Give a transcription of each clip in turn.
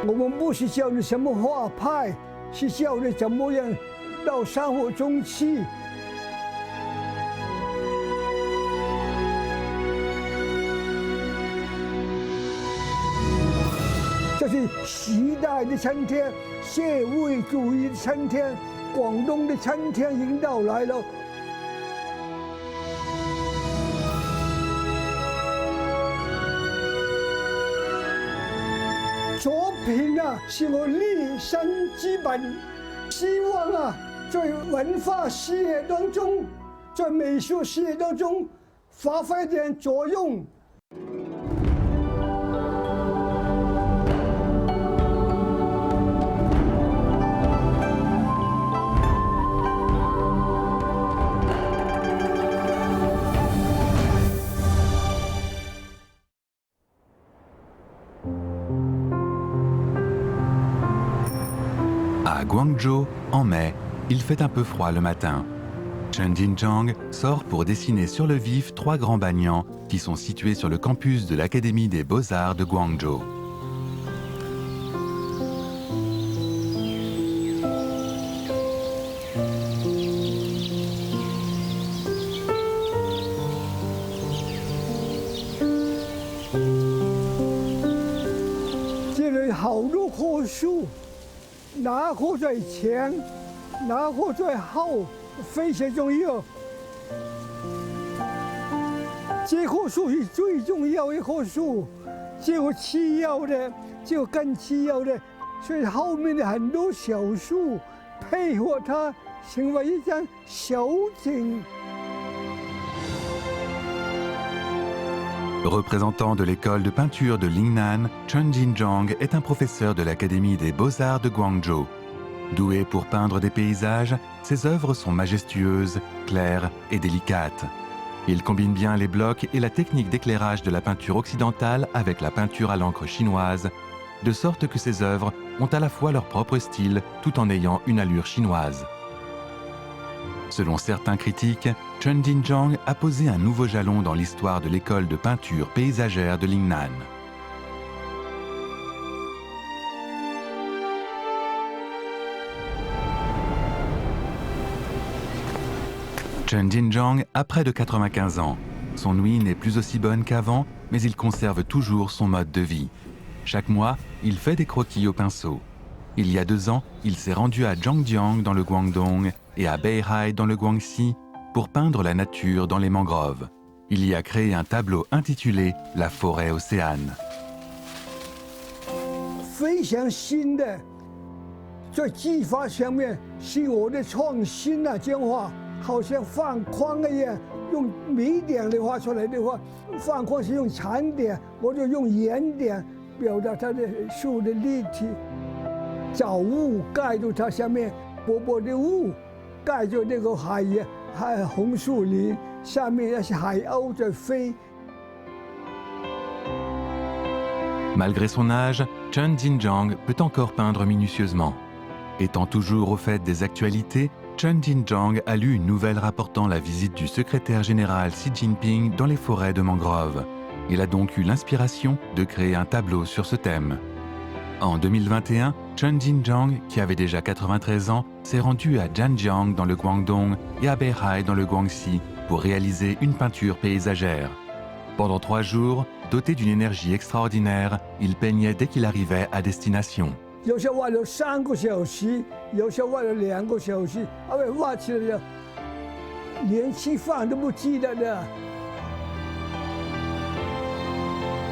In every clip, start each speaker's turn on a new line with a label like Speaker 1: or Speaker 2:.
Speaker 1: 我们不是教你什么画派，是教你怎么样到生活中去。这是时代的春天，社会主义的春天，广东的春天已经到来了。作品啊，是我立身之本。希望啊，在文化事业当中，在美术事业当中发挥点作用。
Speaker 2: À Guangzhou, en mai, il fait un peu froid le matin. Chen Jinjiang sort pour dessiner sur le vif 3 grands banyans qui sont situés sur le campus de l'Académie des Beaux-Arts de Guangzhou.
Speaker 1: Il y a beaucoup de树，哪棵最前，哪棵最后，非常重要。这棵树是最重要的一棵树，只有次要的，只有更次要的，所以后面的很多小树配合它，成为一张小景。
Speaker 2: Représentant de l'école de peinture de Lingnan, Chen Jinjiang est un professeur de l'Académie des Beaux-Arts de Guangzhou. Doué pour peindre des paysages, ses œuvres sont majestueuses, claires et délicates. Il combine bien les blocs et la technique d'éclairage de la peinture occidentale avec la peinture à l'encre chinoise, de sorte que ses œuvres ont à la fois leur propre style tout en ayant une allure chinoise. Selon certains critiques, Chen Jinjiang a posé un nouveau jalon dans l'histoire de l'école de peinture paysagère de Lingnan. Chen Jinjiang a près de 95 ans. Son ouïe n'est plus aussi bonne qu'avant, mais il conserve toujours son mode de vie. Chaque mois, il fait des croquis au pinceau. Il y a 2 ans, il s'est rendu à Zhangjiang dans le Guangdong et à Beihai dans le Guangxi pour peindre la nature dans les mangroves. Il y a créé un tableau intitulé « La forêt océane ».
Speaker 1: 非常新的，在技法上面是我的创新啊！这样画好像放框一样，用米点的画出来的话，放框是用长点，我就用圆点表达它的树的立体。找雾盖住它下面，薄薄的雾盖住那个海红树林，下面那些海鸥在飞。
Speaker 2: Malgré son âge, Chen Jinjiang peut encore peindre minutieusement. Étant toujours au fait des actualités, Chen Jinjiang a lu une nouvelle rapportant la visite du secrétaire général Xi Jinping dans les forêts de mangroves. Il a donc eu l'inspiration de créer un tableau sur ce thème. En 2021, Chen Jinjiang, qui avait déjà 93 ans, s'est rendu à Zhanjiang dans le Guangdong et à Beihai dans le Guangxi pour réaliser une peinture paysagère. Pendant 3 jours, doté d'une énergie extraordinaire, il peignait dès qu'il arrivait à destination.
Speaker 1: 有些画了3个小时，有些画了2个小时，画起来连吃饭都不记得的。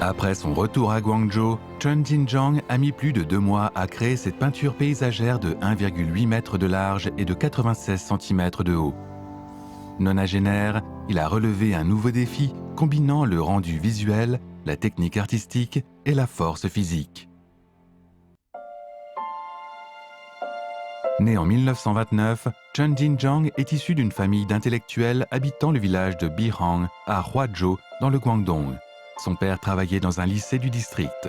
Speaker 2: Après son retour à Guangzhou, Chen Jinjiang a mis plus de 2 mois à créer cette peinture paysagère de 1,8 m de large et de 96 cm de haut. Nonagénaire, il a relevé un nouveau défi combinant le rendu visuel, la technique artistique et la force physique. Né en 1929, Chen Jinjiang est issu d'une famille d'intellectuels habitant le village de Bihang à Huazhou dans le Guangdong. Son père travaillait dans un lycée du district.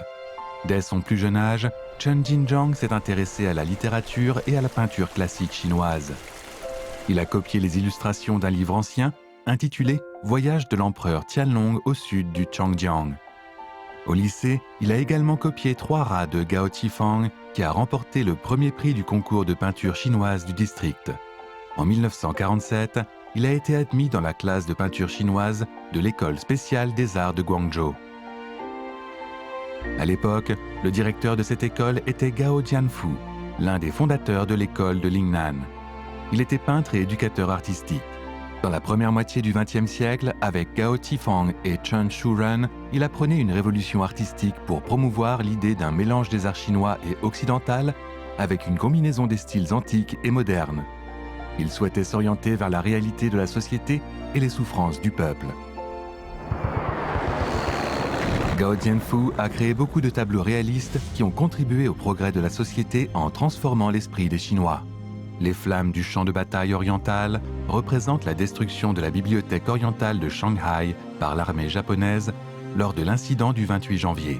Speaker 2: Dès son plus jeune âge, Chen Jinjiang s'est intéressé à la littérature et à la peinture classique chinoise. Il a copié les illustrations d'un livre ancien intitulé « Voyage de l'empereur Tianlong au sud du Changjiang ». Au lycée, il a également copié 3 rats de Gao Tifang, qui a remporté le premier prix du concours de peinture chinoise du district. En 1947, il a été admis dans la classe de peinture chinoise de l'école spéciale des arts de Guangzhou. À l'époque, le directeur de cette école était Gao Jianfu, l'un des fondateurs de l'école de Lingnan. Il était peintre et éducateur artistique. Dans la première moitié du XXe siècle, avec Gao Tifang et Chen Shuren, il apprenait une révolution artistique pour promouvoir l'idée d'un mélange des arts chinois et occidental avec une combinaison des styles antiques et modernes. Il souhaitait s'orienter vers la réalité de la société et les souffrances du peuple. Gao Jianfu a créé beaucoup de tableaux réalistes qui ont contribué au progrès de la société en transformant l'esprit des Chinois. Les flammes du champ de bataille oriental représentent la destruction de la bibliothèque orientale de Shanghai par l'armée japonaise lors de l'incident du 28 janvier.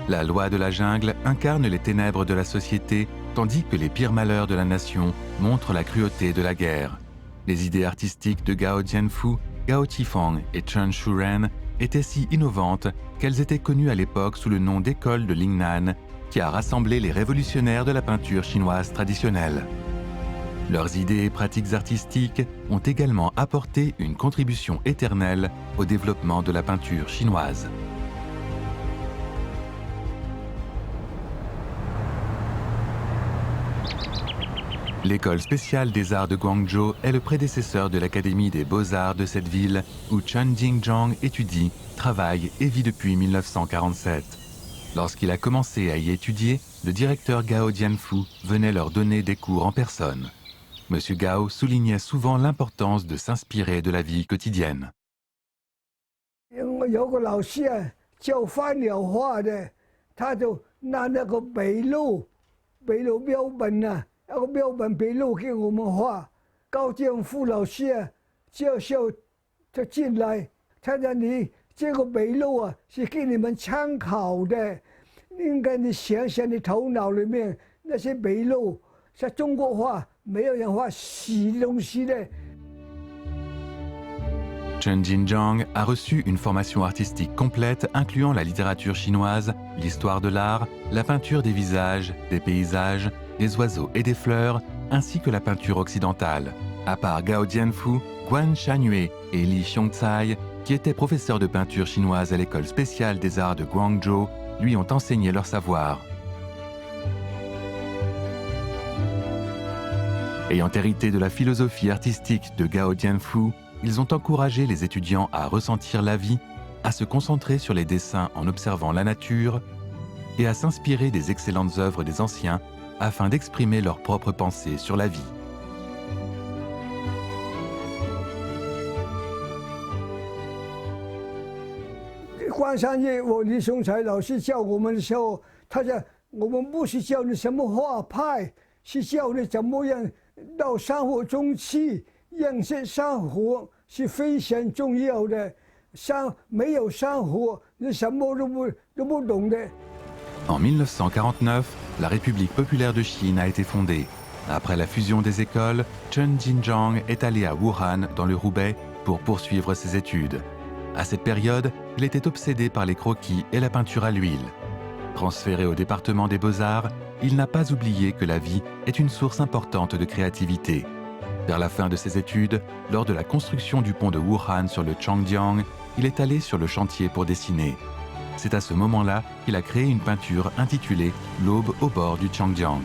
Speaker 2: La loi de la jungle incarne les ténèbres de la société, tandis que les pires malheurs de la nation montrent la cruauté de la guerre. Les idées artistiques de Gao Jianfu, Gao Tifang et Chen Shuren étaient si innovantes qu'elles étaient connues à l'époque sous le nom d'école de Lingnan, qui a rassemblé les révolutionnaires de la peinture chinoise traditionnelle. Leurs idées et pratiques artistiques ont également apporté une contribution éternelle au développement de la peinture chinoise. L'école spéciale des arts de Guangzhou est le prédécesseur de l'Académie des beaux-arts de cette ville où Chen Jingzhang étudie, travaille et vit depuis 1947. Lorsqu'il a commencé à y étudier, le directeur Gao Jianfu venait leur donner des cours en personne. Monsieur Gao soulignait souvent l'importance de s'inspirer de la vie quotidienne.
Speaker 1: 我有个老师啊，教番鸟画的，他就拿那个笔录标本啊，那个标本笔录给我们画。高建富老师啊，教授就进来，他说你这个笔录啊是给你们参考的，应该你想想你头脑里面那些笔录，在中国画没有人画洗的东西的。
Speaker 2: Chen Jingzhang a reçu une formation artistique complète incluant la littérature chinoise, l'histoire de l'art, la peinture des visages, des paysages, des oiseaux et des fleurs, ainsi que la peinture occidentale. À part Gao Jianfu, Guan Shangyue et Li Xiongcai, qui étaient professeurs de peinture chinoise à l'école spéciale des arts de Guangzhou, lui ont enseigné leur savoir. Ayant hérité de la philosophie artistique de Gao Jianfu, ils ont encouragé les étudiants à ressentir la vie, à se concentrer sur les dessins en observant la nature et à s'inspirer des excellentes œuvres des anciens afin d'exprimer leurs propres pensées sur la vie.
Speaker 1: Guan Shangyue和李雄才老师教我们的时候，他说我们不是教你什么画派，是教你怎么样到生活中去认识生活。 是非常重要的，没有生活，你什么都不懂的。
Speaker 2: En 1949, la République populaire de Chine a été fondée. Après la fusion des écoles, Chen Jingzhang est allé à Wuhan, dans le Roubaix, pour poursuivre ses études. À cette période, il était obsédé par les croquis et la peinture à l'huile. Transféré au département des beaux-arts, il n'a pas oublié que la vie est une source importante de créativité. Vers la fin de ses études, lors de la construction du pont de Wuhan sur le Changjiang, il est allé sur le chantier pour dessiner. C'est à ce moment-là qu'il a créé une peinture intitulée « L'aube au bord du Changjiang ».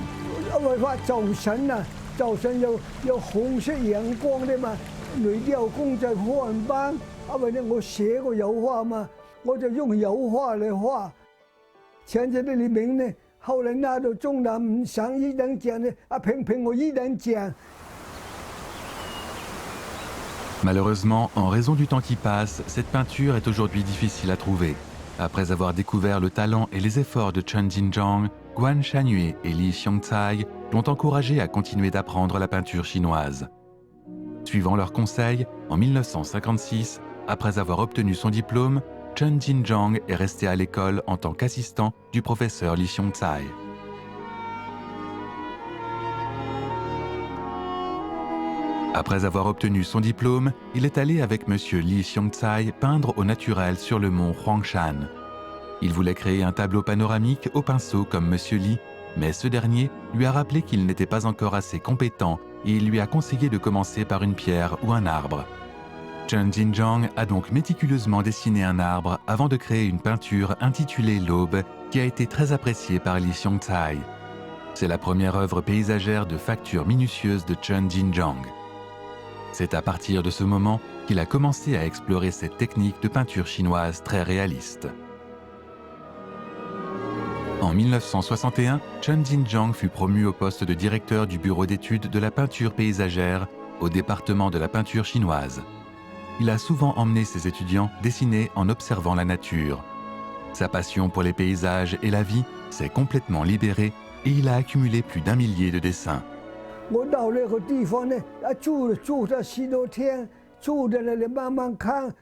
Speaker 2: Malheureusement, en raison du temps qui passe, cette peinture est aujourd'hui difficile à trouver. Après avoir découvert le talent et les efforts de Chen Jingzhang, Guan Shangyue et Li Xiongcai l'ont encouragé à continuer d'apprendre la peinture chinoise. Suivant leurs conseils, en 1956, après avoir obtenu son diplôme, Chen Jingzhang est resté à l'école en tant qu'assistant du professeur Li Xiongcai. Après avoir obtenu son diplôme, il est allé avec M. Li Xiongcai peindre au naturel sur le mont Huangshan. Il voulait créer un tableau panoramique au pinceau comme Monsieur Lee, mais ce dernier lui a rappelé qu'il n'était pas encore assez compétent et il lui a conseillé de commencer par une pierre ou un arbre. Chen Jinzhang a donc méticuleusement dessiné un arbre avant de créer une peinture intitulée L'Aube qui a été très appréciée par Li Xiongcai. C'est la première œuvre paysagère de facture minutieuse de Chen Jinzhang. C'est à partir de ce moment qu'il a commencé à explorer cette technique de peinture chinoise très réaliste. En 1961, Chen Jinzhang fut promu au poste de directeur du bureau d'études de la peinture paysagère au département de la peinture chinoise. Il a souvent emmené ses étudiants dessiner en observant la nature. Sa passion pour les paysages et la vie s'est complètement libérée et il a accumulé plus d'1 millier de dessins.
Speaker 1: 我到那个地方呢，住在西头天，住在那里慢慢看，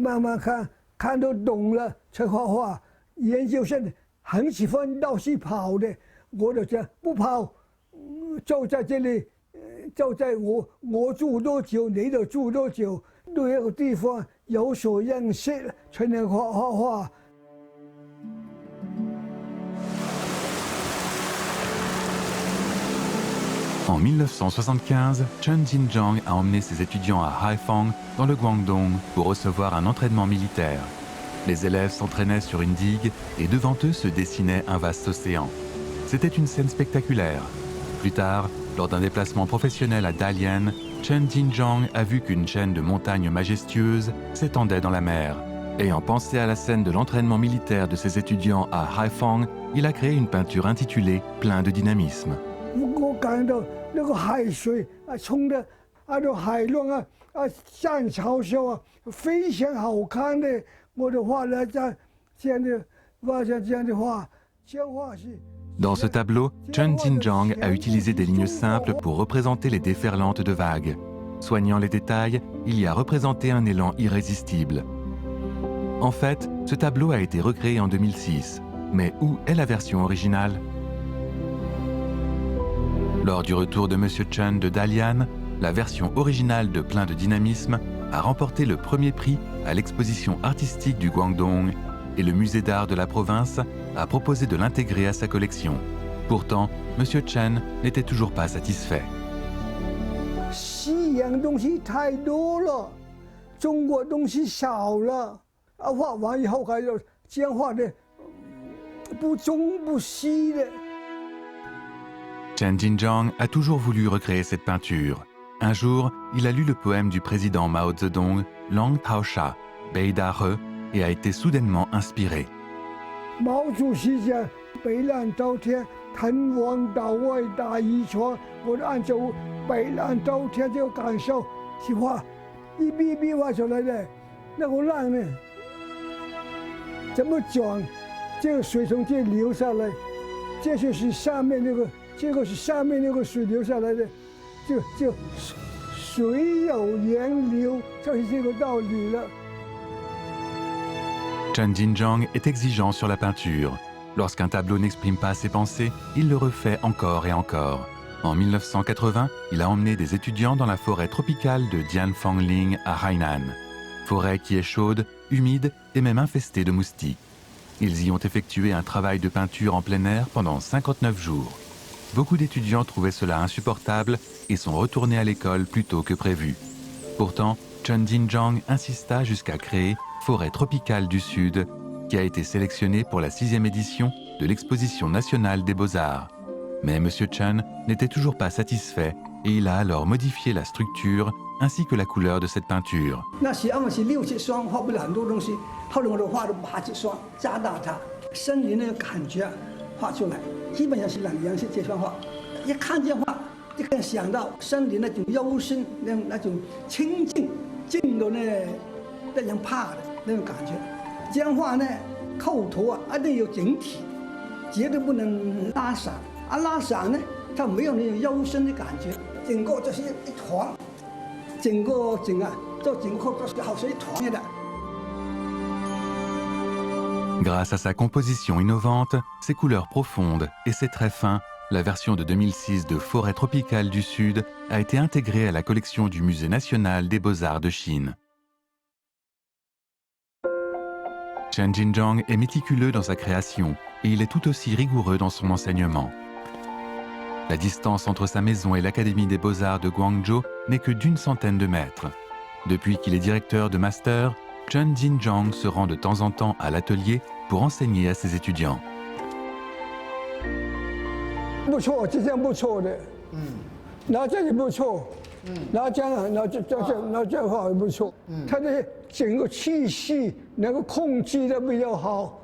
Speaker 1: 慢慢看，看都懂了才画画。研究生很喜欢到处跑的，我就讲不跑，就在这里，就在我住多久，你就住多久，对那个地方有所认识，才能画画。
Speaker 2: En 1975, Chen Jinzhang a emmené ses étudiants à Haiphong, dans le Guangdong, pour recevoir un entraînement militaire. Les élèves s'entraînaient sur une digue et devant eux se dessinait un vaste océan. C'était une scène spectaculaire. Plus tard, lors d'un déplacement professionnel à Dalian, Chen Jinzhang a vu qu'une chaîne de montagnes majestueuses s'étendait dans la mer. Ayant pensé à la scène de l'entraînement militaire de ses étudiants à Haiphong, il a créé une peinture intitulée « Plein de dynamisme ».
Speaker 1: 我感到那个海水冲的那个海浪涨潮汹非常好看的，我就画了这样的画成这样的画，这画是。
Speaker 2: Dans ce tableau, Chen Jinzhang a utilisé des lignes simples pour représenter les déferlantes de vagues. Soignant les détails, il y a représenté un élan irrésistible. En fait, ce tableau a été recréé en 2006. Mais où est la version originale? Lors du retour de M. Chen de Dalian, la version originale de Plein de dynamisme a remporté le premier prix à l'exposition artistique du Guangdong et le musée d'art de la province a proposé de l'intégrer à sa collection. Pourtant, M. Chen n'était toujours pas satisfait.
Speaker 1: 西洋东西太多了，中国东西少了。画完以后还有这样画的不中不西的。
Speaker 2: Chen Jinzhang a toujours voulu recréer cette peinture. Un jour, il a lu le poème du président Mao Zedong, Lang Taosha, Bei Da He, et a été soudainement inspiré.
Speaker 1: 毛主席讲“北浪滔天，滕王岛外打渔船”，我就按照“北浪滔天”这个感受去画，一笔一笔画出来的。那个浪呢，怎么转？这个水从这流下来，这就是上面那个。 这个是上面那个水流下来的，就水有源流，就是这个道理了。
Speaker 2: Chen Jinzhang est exigeant sur la peinture. Lorsqu'un tableau n'exprime pas ses pensées, il le refait encore et encore. En 1980, il a emmené des étudiants dans la forêt tropicale de Dianfangling à Hainan. Forêt qui est chaude, humide et même infestée de moustiques. Ils y ont effectué un travail de peinture en plein air pendant 59 jours. Beaucoup d'étudiants trouvaient cela insupportable et sont retournés à l'école plus tôt que prévu. Pourtant, Chen Jinzhang insista jusqu'à créer Forêt tropicale du Sud, qui a été sélectionnée pour la 6e édition de l'exposition nationale des Beaux-Arts. Mais M. Chen n'était toujours pas satisfait et il a alors modifié la structure ainsi que la couleur de cette peinture.
Speaker 1: 那时候是6、7双，画不了很多东西，后来我都画了8、9双，加大它森林的感觉画出来。 基本上是2样式这双画，一看见画就可以想到森林那种幽深、那种清静、静的让人怕的那种感觉。这样画呢，构图一定有整体，绝对不能拉散。拉散呢，它没有那种幽深的感觉，整个就是一团，整个就是好像一团一样的。
Speaker 2: Grâce à sa composition innovante, ses couleurs profondes et ses traits fins, la version de 2006 de Forêt tropicale du Sud a été intégrée à la collection du Musée national des Beaux-Arts de Chine. Chen Jinzhong est méticuleux dans sa création et il est tout aussi rigoureux dans son enseignement. La distance entre sa maison et l'Académie des Beaux-Arts de Guangzhou n'est que d'une centaine de mètres. Depuis qu'il est directeur de master, Chen Jinzhong se rend de temps en temps à l'atelier pour enseigner à ses étudiants.
Speaker 1: 不错，这样不错的。那这也不错。那这样，那这话也不错。他的整个气息能够控制的比较好，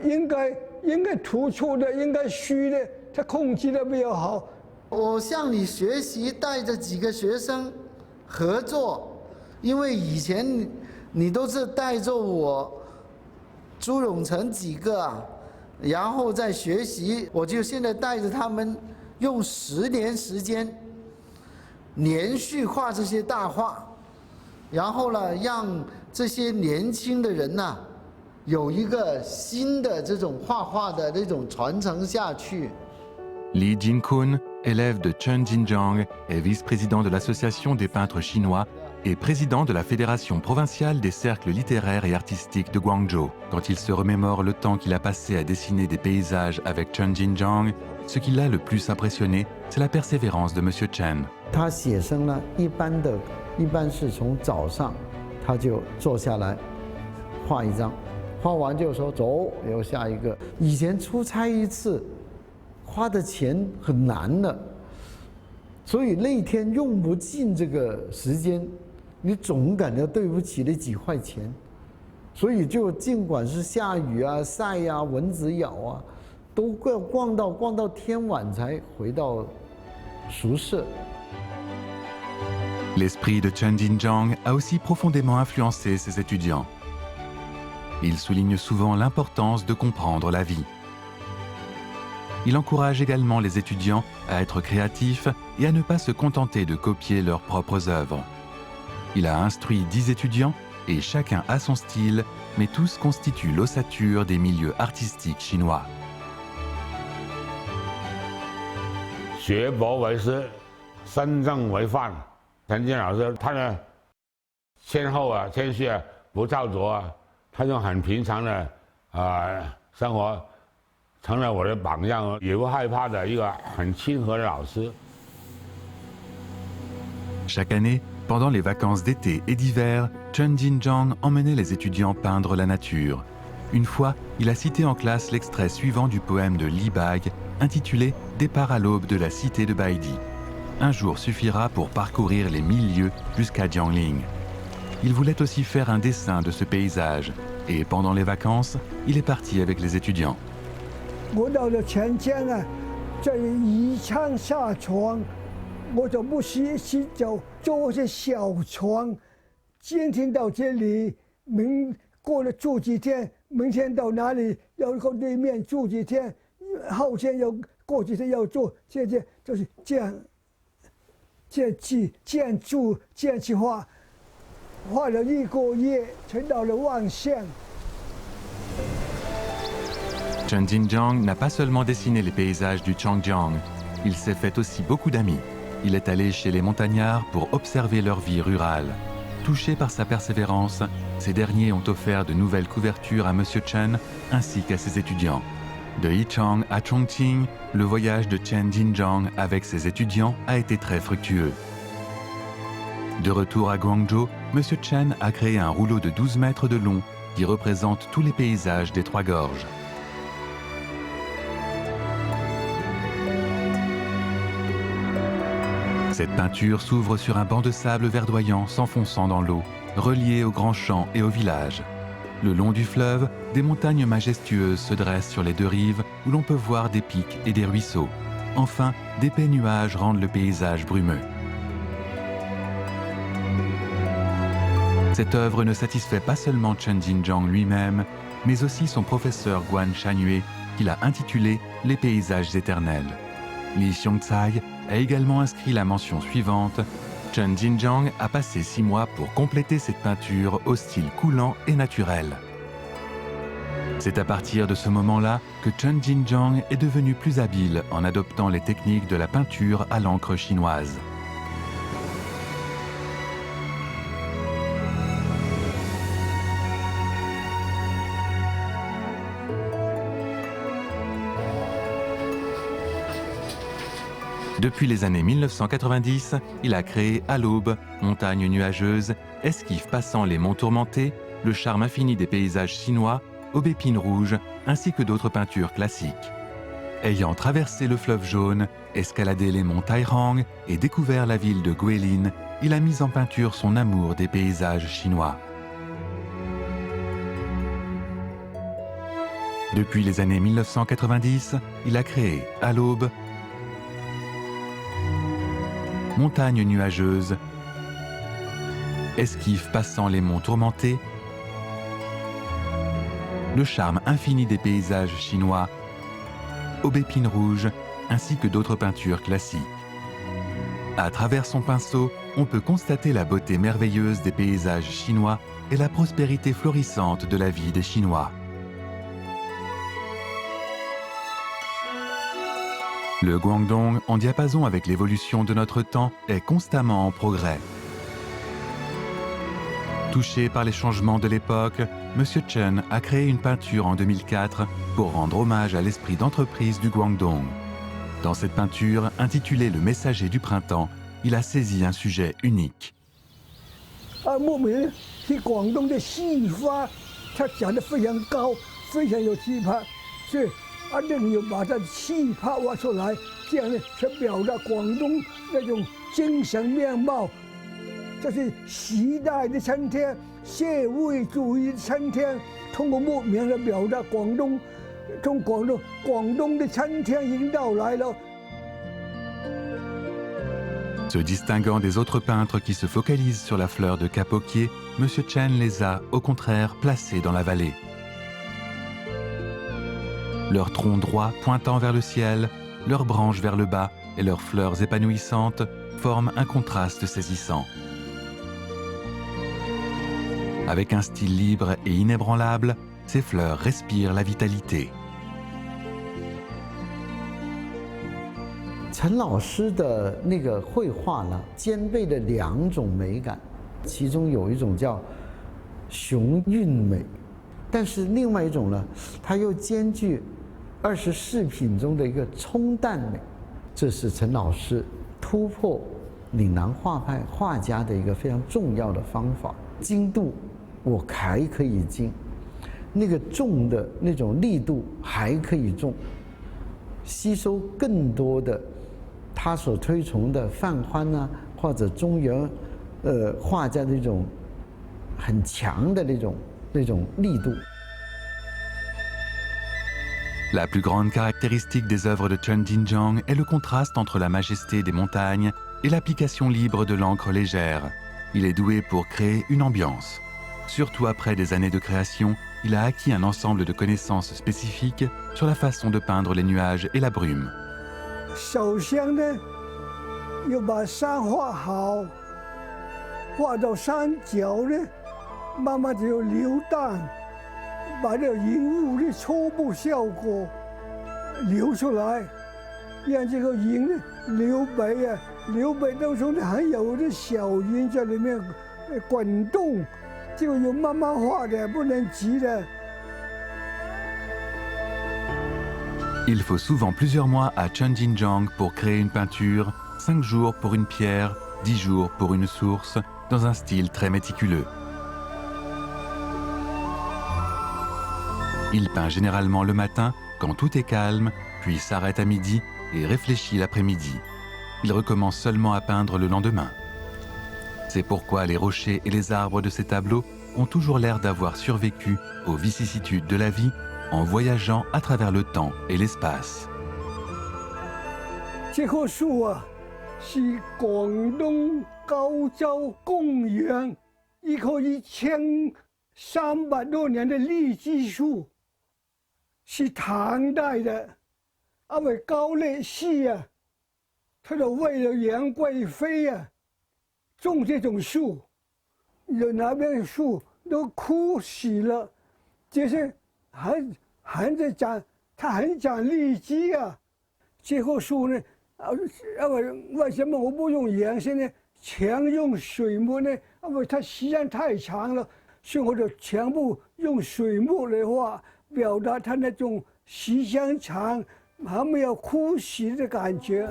Speaker 1: 应该突出的，应该虚的，他控制的比较好。
Speaker 3: 我向你学习，带着几个学生合作，因为以前你都是带着我朱永成几个啊。 然后再学习，我就现在带着他们用10年时间连续画这些大画，然后呢，让这些年轻的人呢有一个新的这种画画的那种传承下去。
Speaker 2: Li Jinkun, élève de Chen Jinzhong, est vice-président de l'Association des peintres chinois et président de la Fédération provinciale des cercles littéraires et artistiques de Guangzhou. Quand il se remémore le temps qu'il a passé à dessiner des paysages avec Chen Jinzhong, ce qui l'a le plus impressionné, c'est la persévérance de Monsieur Chen.
Speaker 3: 他写生呢，一般是从早上他就坐下来画一张，画完就说走，又下一个。以前出差一次，花的钱很难的，所以那天用不尽这个时间。 你总感觉对不起那几块钱，所以就尽管是下雨啊、晒呀、蚊子咬啊，都逛到天晚才回到宿舍。
Speaker 2: L'esprit de Chen Jinzhong a aussi profondément influencé ses étudiants. Il souligne souvent l'importance de comprendre la vie. Il encourage également les étudiants à être créatifs et à ne pas se contenter de copier leurs propres œuvres. Il a instruit 10 étudiants et chacun a son style, mais tous constituent l'ossature des milieux artistiques chinois.
Speaker 4: 学博为师，身正为范。陈金老师他呢，先后啊、谦虚啊、不造作啊，他用很平常的生活，成了我的榜样，也不害怕的一个很亲和的老师。
Speaker 2: Chaque année, pendant les vacances d'été et d'hiver, Chen Jinzhong emmenait les étudiants peindre la nature. Une fois, il a cité en classe l'extrait suivant du poème de Li Bai, intitulé « Départ à l'aube de la cité de Baidi ». Un jour suffira pour parcourir les 1000 lieues jusqu'à Jiangling. Il voulait aussi faire un dessin de ce paysage, et pendant les vacances, il est parti avec les étudiants.
Speaker 1: 我到了钱江啊，在宜昌下床。 我就不洗脚，坐些小船，今天到这里，过了住几天，明天到哪里要到对面住几天，后天要过几天要做，这就是这样，这样去画，画了1个月才到了万象。
Speaker 2: Chen Jinzhong n'a pas seulement dessiné les paysages du Changjiang, il s'est fait aussi beaucoup d'amis. Il est allé chez les montagnards pour observer leur vie rurale. Touchés par sa persévérance, ces derniers ont offert de nouvelles couvertures à Monsieur Chen ainsi qu'à ses étudiants. De Yichang à Chongqing, le voyage de Chen Jinzhong avec ses étudiants a été très fructueux. De retour à Guangzhou, Monsieur Chen a créé un rouleau de 12 mètres de long qui représente tous les paysages des Trois Gorges. Cette peinture s'ouvre sur un banc de sable verdoyant s'enfonçant dans l'eau, relié aux grands champs et aux villages. Le long du fleuve, des montagnes majestueuses se dressent sur les deux rives où l'on peut voir des pics et des ruisseaux. Enfin, d'épais nuages rendent le paysage brumeux. Cette œuvre ne satisfait pas seulement Chen Jinzhong lui-même, mais aussi son professeur Guan Shangyue, qui l'a intitulé « Les paysages éternels ». Li Xiongcai a également inscrit la mention suivante. Chen Jinzhong a passé 6 mois pour compléter cette peinture au style coulant et naturel. C'est à partir de ce moment-là que Chen Jinzhong est devenu plus habile en adoptant les techniques de la peinture à l'encre chinoise. Depuis les années 1990, il a créé À l'aube, Montagne nuageuse, Esquif passant les monts tourmentés, Le charme infini des paysages chinois, Aubépine rouge, ainsi que d'autres peintures classiques. Ayant traversé le fleuve jaune, escaladé les monts Tairang et découvert la ville de Guilin, il a mis en peinture son amour des paysages chinois. Depuis les années 1990, il a créé À l'aube, Montagne nuageuse, Esquif passant les monts tourmentés, Le charme infini des paysages chinois, Aubépine rouge, ainsi que d'autres peintures classiques. À travers son pinceau, on peut constater la beauté merveilleuse des paysages chinois et la prospérité florissante de la vie des Chinois. Le Guangdong, en diapason avec l'évolution de notre temps, est constamment en progrès. Touché par les changements de l'époque, M. Chen a créé une peinture en 2004 pour rendre hommage à l'esprit d'entreprise du Guangdong. Dans cette peinture, intitulée Le messager du printemps, il a saisi un sujet unique.
Speaker 1: 莫名是广东的戏法，他讲得非常高，非常有气派，所以任有把他的气派挖出来，这样呢，才表达广东那种精神面貌。这是时代的春天，社会主义的春天，通过莫名来表达广东，从广东的春天已经到来了。
Speaker 2: Se distinguant des autres peintres qui se focalisent sur la fleur de capoquier, M. Chen les a, au contraire, placés dans la vallée. Leurs troncs droits pointant vers le ciel, leurs branches vers le bas et leurs fleurs épanouissantes forment un contraste saisissant. Avec un style libre et inébranlable, ces fleurs respirent la vitalité.
Speaker 3: 陈老师的那个绘画呢，兼备了两种美感，其中有一种叫雄韵美，但是另外一种呢，它又兼具24品中的一个冲淡美，这是陈老师突破岭南画派画家的一个非常重要的方法。精度我还可以精，那个重的那种力度还可以重，吸收更多的。 他所推崇的范欢呢，或者中原，画家的那种很强的那种力度。
Speaker 2: La plus grande caractéristique des œuvres de Chen Jinjiang est le contraste entre la majesté des montagnes et l'application libre de l'encre légère. Il est doué pour créer une ambiance. Surtout après des années de création, il a acquis un ensemble de connaissances spécifiques sur la façon de peindre les nuages et la brume.
Speaker 1: 首先呢，要把山画好，画到山脚呢，慢慢就流淡，把这云雾的初步效果流出来，让这个云呢流北啊，流北当中呢还有的小云在里面滚动，这个要慢慢画的，不能急的。
Speaker 2: Il faut souvent plusieurs mois à Chen Jinjiang pour créer une peinture, 5 jours pour une pierre, 10 jours pour une source, dans un style très méticuleux. Il peint généralement le matin, quand tout est calme, puis s'arrête à midi et réfléchit l'après-midi. Il recommence seulement à peindre le lendemain. C'est pourquoi les rochers et les arbres de ces tableaux ont toujours l'air d'avoir survécu aux vicissitudes de la vie en voyageant à travers le temps et l'espace.
Speaker 1: 这棵树啊，是广东高州公园一棵1300多年的荔枝树，是唐代的。因为高烈士啊，他就为了杨贵妃啊，种这种树，有那边树都枯死了，就是还在长，它很长荔枝啊。这棵树呢，为什么我不用杨线呢？全用水墨呢？因为它时间太长了，所以我就全部用水墨的画，表达它那种时间长还没有枯死的感觉。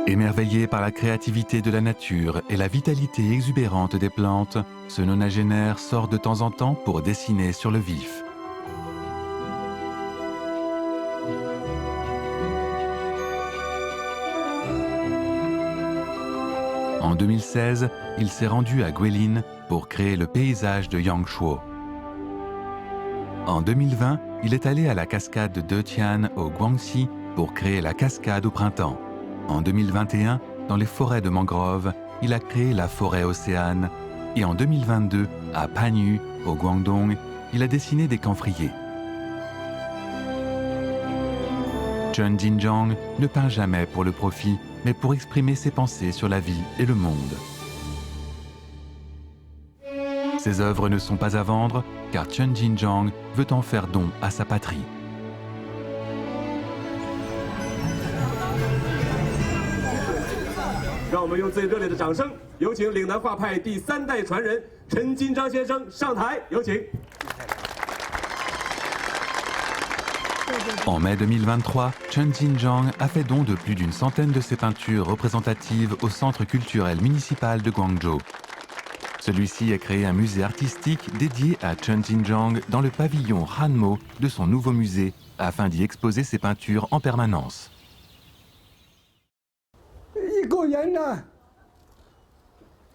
Speaker 2: Émerveillé par la créativité de la nature et la vitalité exubérante des plantes, ce nonagénaire sort de temps en temps pour dessiner sur le vif. En 2016, il s'est rendu à Guilin pour créer le paysage de Yangshuo. En 2020, il est allé à la cascade de Detian au Guangxi pour créer la cascade au printemps. En 2021, dans les forêts de mangroves, il a créé la forêt océane. Et en 2022, à Panyu, au Guangdong, il a dessiné des camphriers. Chen Jinjiang ne peint jamais pour le profit, mais pour exprimer ses pensées sur la vie et le monde. Ses œuvres ne sont pas à vendre, car Chen Jinjiang veut en faire don à sa patrie.
Speaker 5: 让我们用最热烈的掌声，有请岭南画派第3代传人陈金章先生上台，有请。
Speaker 2: En mai 2023, Chen Jinjiang a fait don de plus d'une centaine de ses peintures représentatives au Centre culturel municipal de Guangzhou. Celui-ci a créé un musée artistique dédié à Chen Jinjiang dans le pavillon Hanmo de son nouveau musée, afin d'y exposer ses peintures en permanence.
Speaker 1: 一个人呢，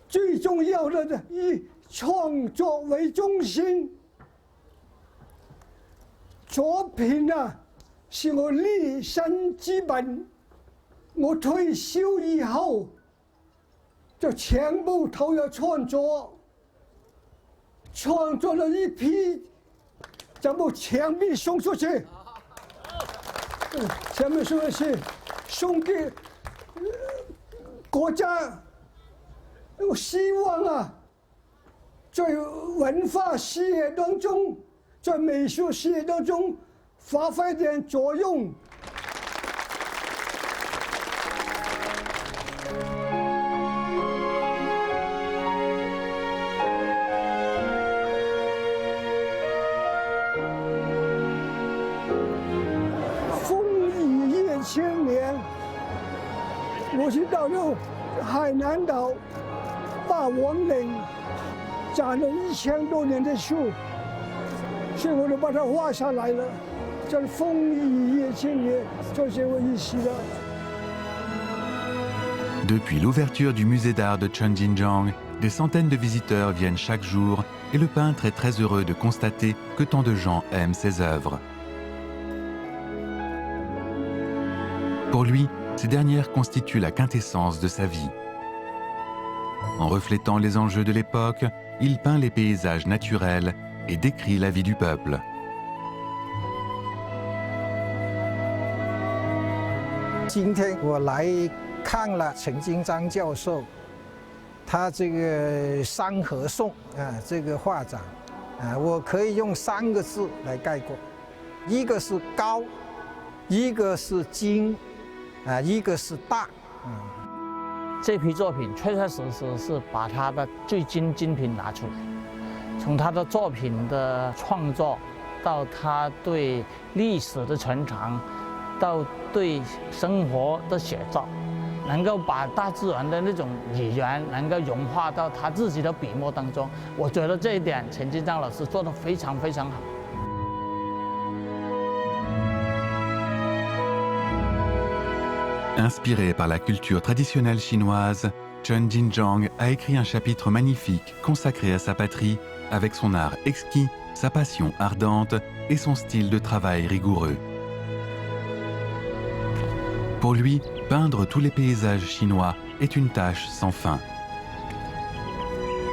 Speaker 1: 最重要的以创作为中心。作品呢，是我立身之本。我退休以后，就全部投入创作，创作了一批，全部全部送出去。全部送出去，送给。 国家，我希望啊，在文化事业当中，在美术事业当中发挥点作用。风雨夜千年。 我是到了海南岛霸王岭，长了1000多年的树，所以我就把它画下来了。叫“风雨夜千年”，就是我意思的。
Speaker 2: Depuis l'ouverture du musée d'art de Chen Jinjiang, des centaines de visiteurs viennent chaque jour et le peintre est très heureux de constater que tant de gens aiment ses œuvres. Pour lui, ces dernières constituent la quintessence de sa vie. En reflétant les enjeux de l'époque, il peint les paysages naturels et décrit la vie du peuple.
Speaker 6: 今天我来看了陈金章教授，他这个《山河颂》这个画展，我可以用3个字来概括，一个是高，一个是精。 一个是大，
Speaker 7: 这批作品确确实实是把他的最精品拿出来，从他的作品的创作，到他对历史的传承，到对生活的写照，能够把大自然的那种语言能够融化到他自己的笔墨当中，我觉得这一点陈金章老师做得非常非常好。
Speaker 2: Inspiré par la culture traditionnelle chinoise, Chen Jinjiang a écrit un chapitre magnifique consacré à sa patrie, avec son art exquis, sa passion ardente et son style de travail rigoureux. Pour lui, peindre tous les paysages chinois est une tâche sans fin.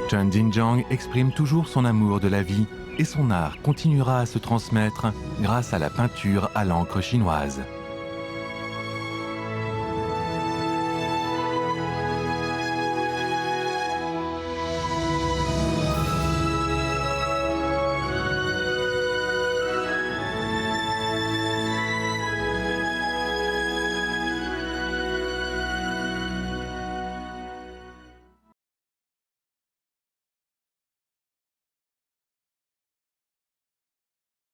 Speaker 2: Chen Jinjiang exprime toujours son amour de la vie et son art continuera à se transmettre grâce à la peinture à l'encre chinoise.